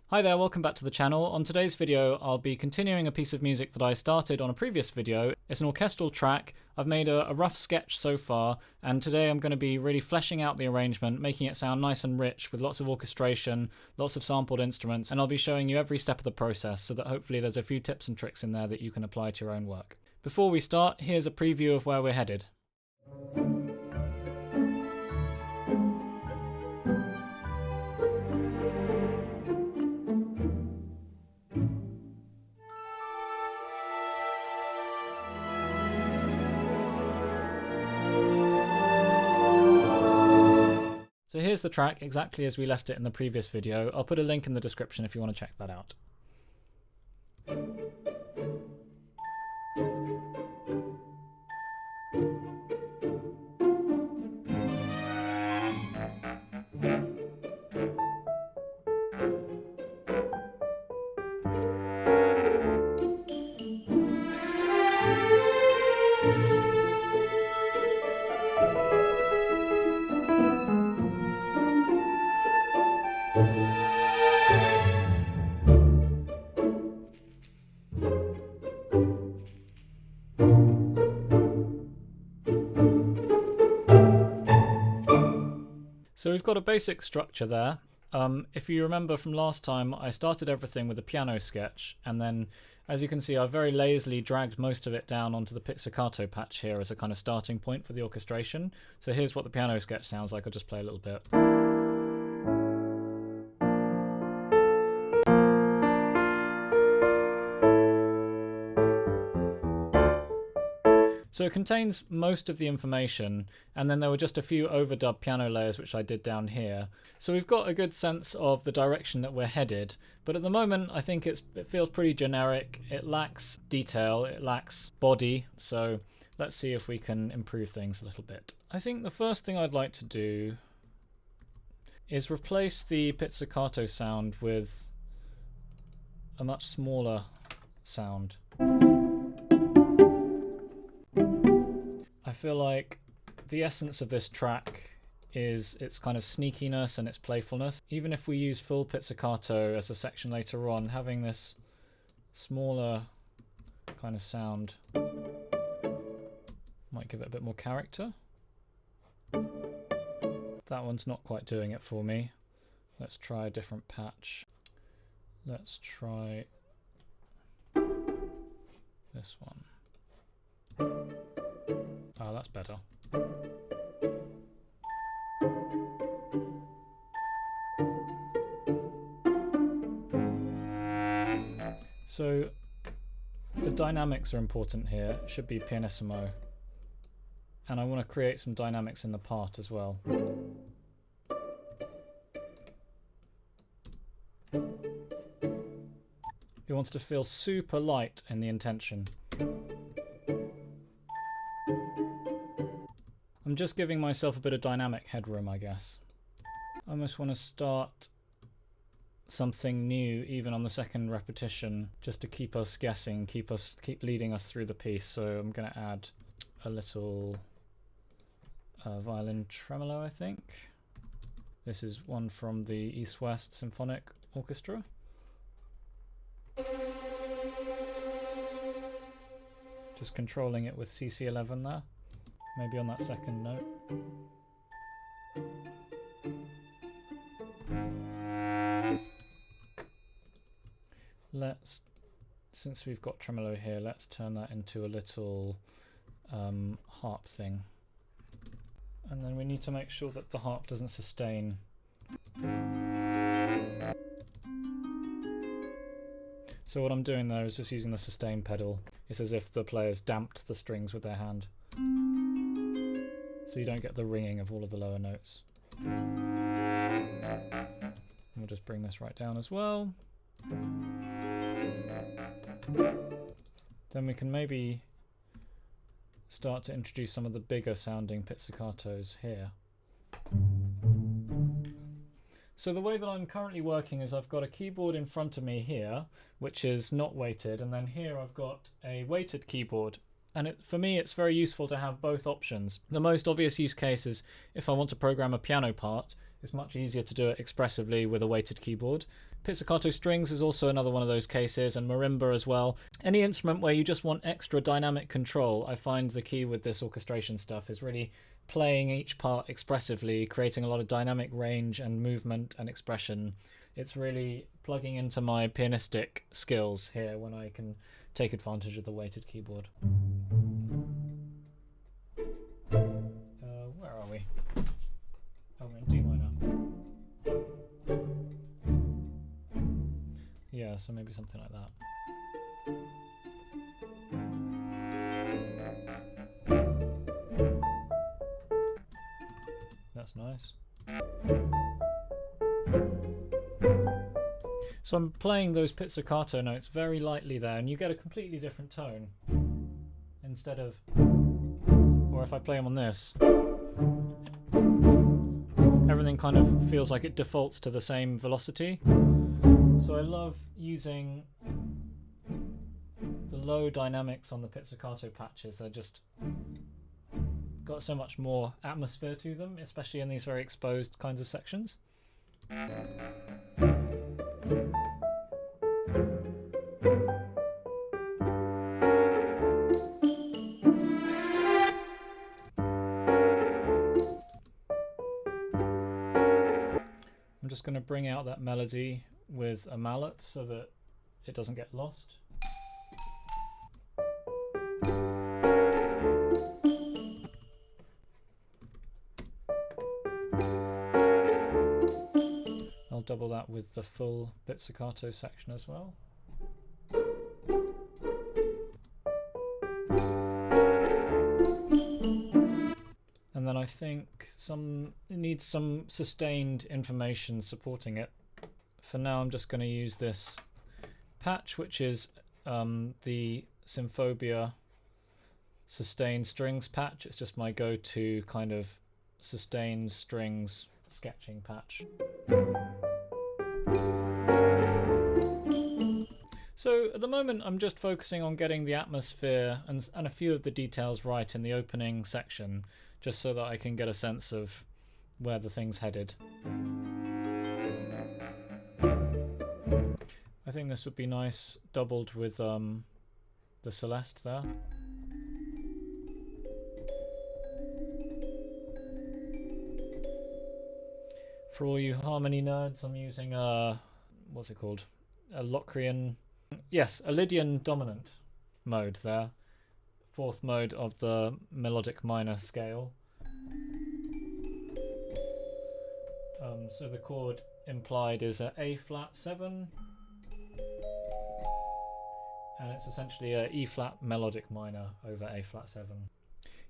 Hi there, welcome back to the channel. On today's video, I'll be continuing a piece of music that I started on a previous video. It's an orchestral track. I've made a rough sketch so far, and today I'm going to be really fleshing out the arrangement, making it sound nice and rich with lots of orchestration, lots of sampled instruments, and I'll be showing you every step of the process so that hopefully there's a few tips and tricks in there that you can apply to your own work. Before we start, here's a preview of where we're headed. So here's the track exactly as we left it in the previous video. I'll put a link in the description if you want to check that out. So we've got a basic structure there. If you remember from last time, I started everything with a piano sketch, and then, as you can see, I've very lazily dragged most of it down onto the pizzicato patch here as a kind of starting point for the orchestration. So here's what the piano sketch sounds like. I'll just play a little bit. So it contains most of the information, and then there were just a few overdub piano layers which I did down here. So we've got a good sense of the direction that we're headed, but at the moment I think it feels pretty generic. It lacks detail, it lacks body, so let's see if we can improve things a little bit. I think the first thing I'd like to do is replace the pizzicato sound with a much smaller sound. I feel like the essence of this track is its kind of sneakiness and its playfulness. Even if we use full pizzicato as a section later on, having this smaller kind of sound might give it a bit more character. That one's not quite doing it for me. Let's try a different patch. Let's try this one. Oh, that's better. So the dynamics are important here. It should be pianissimo. And I want to create some dynamics in the part as well. It wants to feel super light in the intention. I'm just giving myself a bit of dynamic headroom, I guess. I almost want to start something new even on the second repetition, just to keep us guessing, keep leading us through the piece. So I'm going to add a little violin tremolo, I think. This is one from the East-West Symphonic Orchestra. Just controlling it with CC11 there. Maybe on that second note. Since we've got tremolo here, let's turn that into a little harp thing. And then we need to make sure that the harp doesn't sustain. So what I'm doing there is just using the sustain pedal. It's as if the players damped the strings with their hand. So you don't get the ringing of all of the lower notes. And we'll just bring this right down as well. Then we can maybe start to introduce some of the bigger sounding pizzicatos here. So the way that I'm currently working is I've got a keyboard in front of me here, which is not weighted, and then here I've got a weighted keyboard. And for me, it's very useful to have both options. The most obvious use case is if I want to program a piano part, it's much easier to do it expressively with a weighted keyboard. Pizzicato strings is also another one of those cases, and marimba as well. Any instrument where you just want extra dynamic control, I find the key with this orchestration stuff is really playing each part expressively, creating a lot of dynamic range and movement and expression. It's really plugging into my pianistic skills here when I can take advantage of the weighted keyboard. Where are we? Oh, we're in D minor. Yeah, so maybe something like that. That's nice. So I'm playing those pizzicato notes very lightly there, and you get a completely different tone. Instead of... Or if I play them on this, everything kind of feels like it defaults to the same velocity. So I love using the low dynamics on the pizzicato patches. They're just got so much more atmosphere to them, especially in these very exposed kinds of sections. I'm just going to bring out that melody with a mallet so that it doesn't get lost. I'll double that with the full pizzicato section as well. And then I think it needs some sustained information supporting it. For now I'm just going to use this patch, which is the Symphobia sustained strings patch. It's just my go-to kind of sustained strings sketching patch. So at the moment I'm just focusing on getting the atmosphere and a few of the details right in the opening section, just so that I can get a sense of where the thing's headed. I think this would be nice doubled with the Celeste there. For all you harmony nerds, I'm using what's it called? A Locrian, yes, a Lydian dominant mode there. Fourth mode of the melodic minor scale. So the chord implied is a A flat 7, and it's essentially a E flat melodic minor over A flat 7.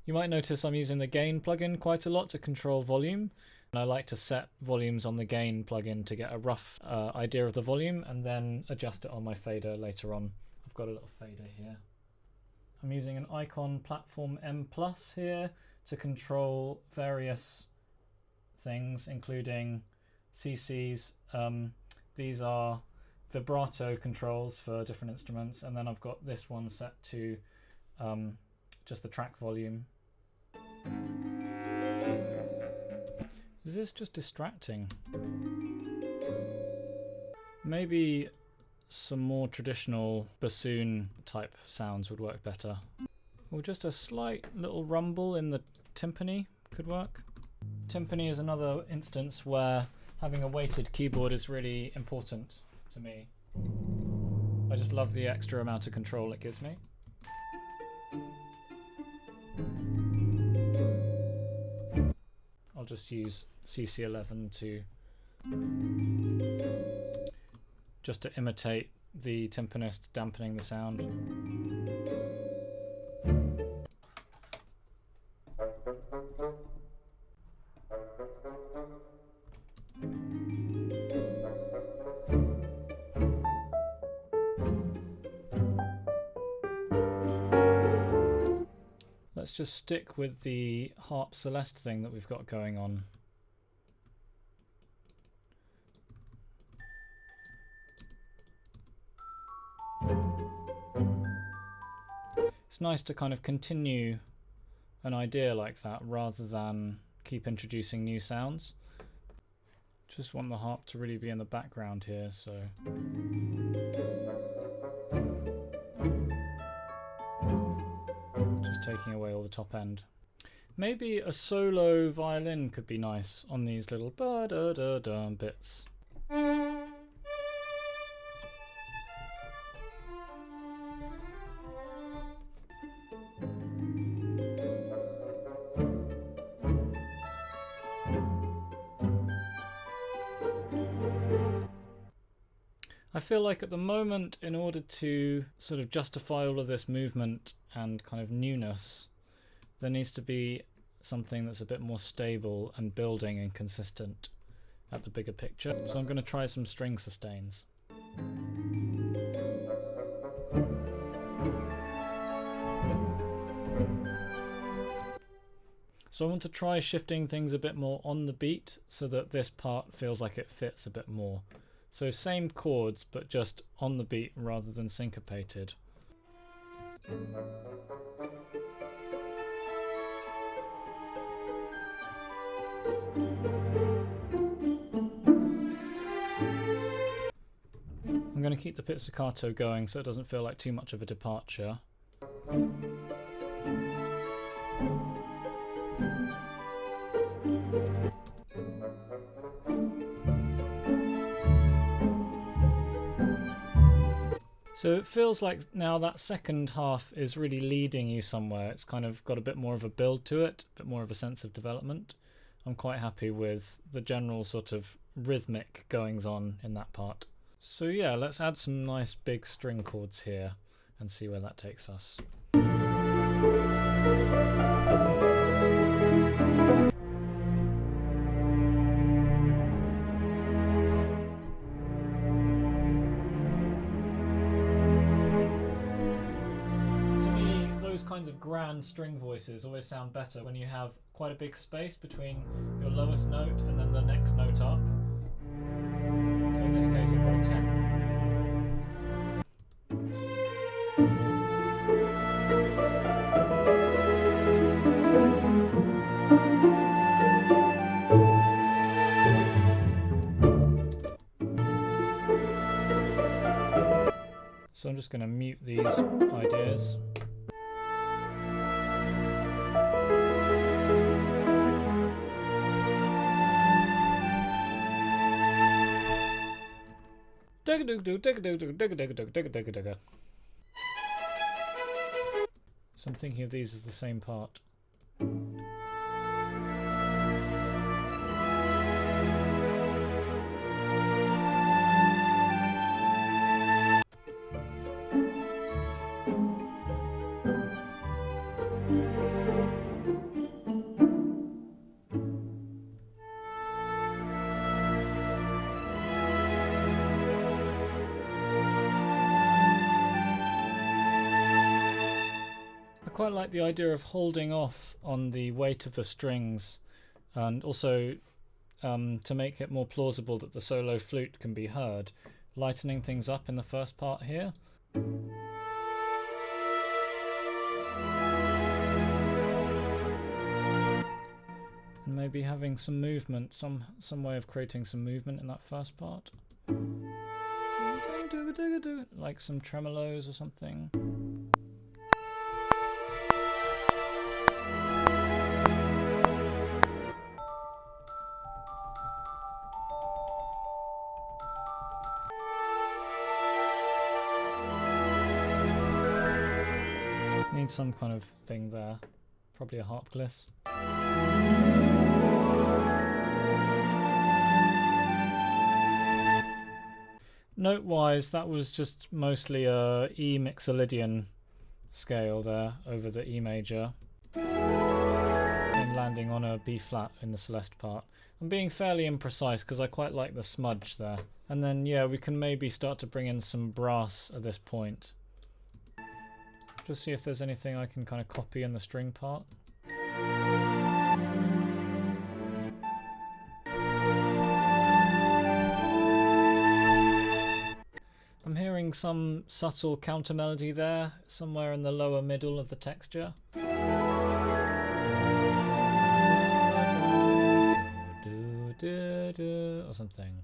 You might notice I'm using the gain plugin quite a lot to control volume, and I like to set volumes on the gain plugin to get a rough idea of the volume and then adjust it on my fader later on. I've got a little fader here. I'm using an Icon Platform M Plus here to control various things, including CCs. These are vibrato controls for different instruments, and then I've got this one set to just the track volume. Is this just distracting? Maybe some more traditional bassoon type sounds would work better. Or just a slight little rumble in the timpani could work. Timpani is another instance where having a weighted keyboard is really important to me. I just love the extra amount of control it gives me. I'll just use CC11 just to imitate the timpanist dampening the sound. Let's just stick with the harp Celeste thing that we've got going on. It's nice to kind of continue an idea like that rather than keep introducing new sounds. Just want the harp to really be in the background here, so... Just taking away all the top end. Maybe a solo violin could be nice on these little ba-da-da-da bits. I feel like at the moment, in order to sort of justify all of this movement and kind of newness, there needs to be something that's a bit more stable and building and consistent at the bigger picture. So I'm going to try some string sustains. So I want to try shifting things a bit more on the beat so that this part feels like it fits a bit more. So same chords, but just on the beat rather than syncopated. I'm going to keep the pizzicato going so it doesn't feel like too much of a departure. So it feels like now that second half is really leading you somewhere. It's kind of got a bit more of a build to it, a bit more of a sense of development. I'm quite happy with the general sort of rhythmic goings on in that part. So yeah, let's add some nice big string chords here and see where that takes us. Kinds of grand string voices always sound better when you have quite a big space between your lowest note and then the next note up. So in this case I've got a tenth. So I'm just going to mute these ideas. So I'm thinking of these as the same part. I quite like the idea of holding off on the weight of the strings, and also to make it more plausible that the solo flute can be heard, lightening things up in the first part here. And maybe having some movement, some way of creating some movement in that first part. Like some tremolos or something. Need some kind of thing there, probably a harp gliss. Note-wise, that was just mostly a E mixolydian scale there over the E major, and landing on a B flat in the Celeste part. I'm being fairly imprecise because I quite like the smudge there. And then yeah, we can maybe start to bring in some brass at this point. Just see if there's anything I can kind of copy in the string part. I'm hearing some subtle counter melody there, somewhere in the lower middle of the texture. or something.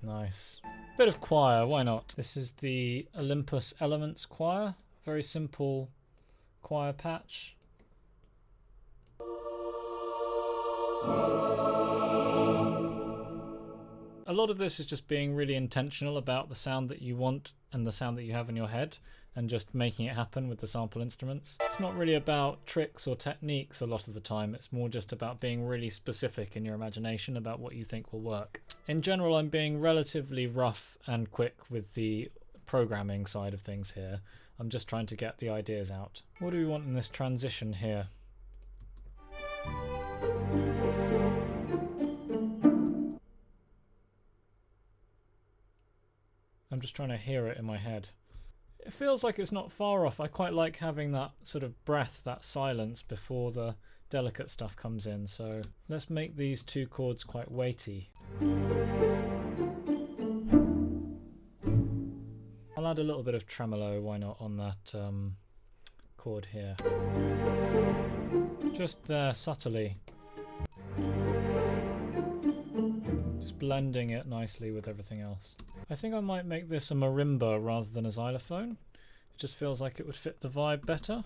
Nice. Bit of choir, why not? This is the Olympus Elements choir. Very simple choir patch. A lot of this is just being really intentional about the sound that you want and the sound that you have in your head, and just making it happen with the sample instruments. It's not really about tricks or techniques a lot of the time, it's more just about being really specific in your imagination about what you think will work. In general, I'm being relatively rough and quick with the programming side of things here. I'm just trying to get the ideas out. What do we want in this transition here? I'm just trying to hear it in my head. It feels like it's not far off. I quite like having that sort of breath, that silence before the delicate stuff comes in. So let's make these two chords quite weighty. I'll add a little bit of tremolo, why not, on that chord here. Just there, subtly. Just blending it nicely with everything else. I think I might make this a marimba rather than a xylophone. It just feels like it would fit the vibe better.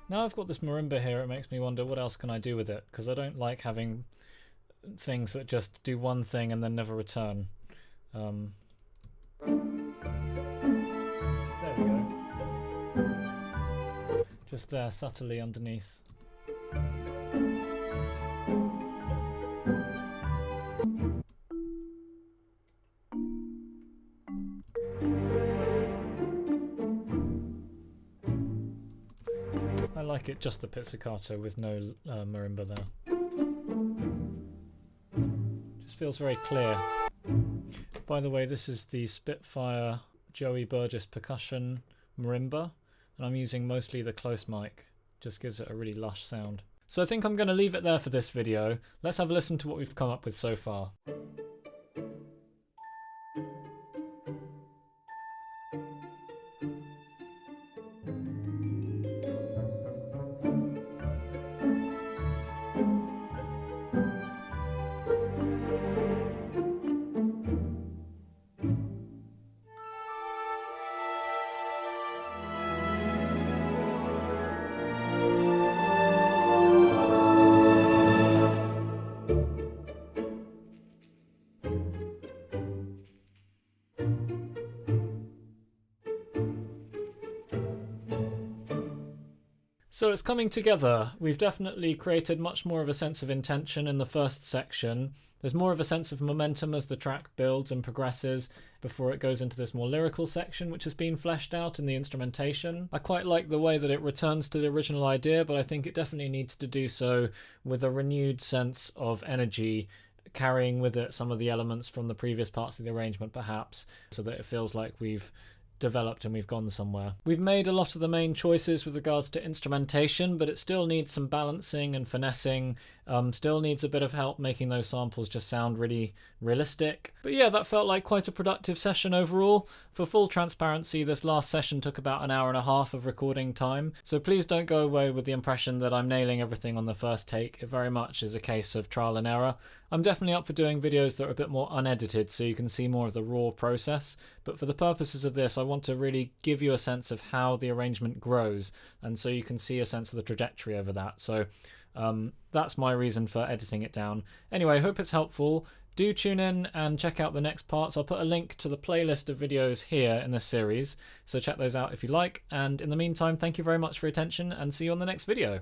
Now I've got this marimba here, it makes me wonder what else can I do with it, because I don't like having things that just do one thing and then never return. There we go. Just there, subtly underneath. I like it just the pizzicato with no marimba there. Just feels very clear. By the way, this is the Spitfire Joey Burgess percussion marimba, and I'm using mostly the close mic. Just gives it a really lush sound. So I think I'm going to leave it there for this video. Let's have a listen to what we've come up with so far. So it's coming together. We've definitely created much more of a sense of intention in the first section. There's more of a sense of momentum as the track builds and progresses before it goes into this more lyrical section, which has been fleshed out in the instrumentation. I quite like the way that it returns to the original idea, but I think it definitely needs to do so with a renewed sense of energy, carrying with it some of the elements from the previous parts of the arrangement perhaps, so that it feels like we've developed and we've gone somewhere. We've made a lot of the main choices with regards to instrumentation, but it still needs some balancing and finessing, still needs a bit of help making those samples just sound really realistic. But yeah, that felt like quite a productive session overall. For full transparency, this last session took about an hour and a half of recording time, so please don't go away with the impression that I'm nailing everything on the first take. It very much is a case of trial and error. I'm definitely up for doing videos that are a bit more unedited so you can see more of the raw process, but for the purposes of this I want to really give you a sense of how the arrangement grows, and so you can see a sense of the trajectory over that. So that's my reason for editing it down. Anyway, I hope it's helpful. Do tune in and check out the next parts. I'll put a link to the playlist of videos here in this series, so check those out if you like, and in the meantime, thank you very much for your attention and see you on the next video.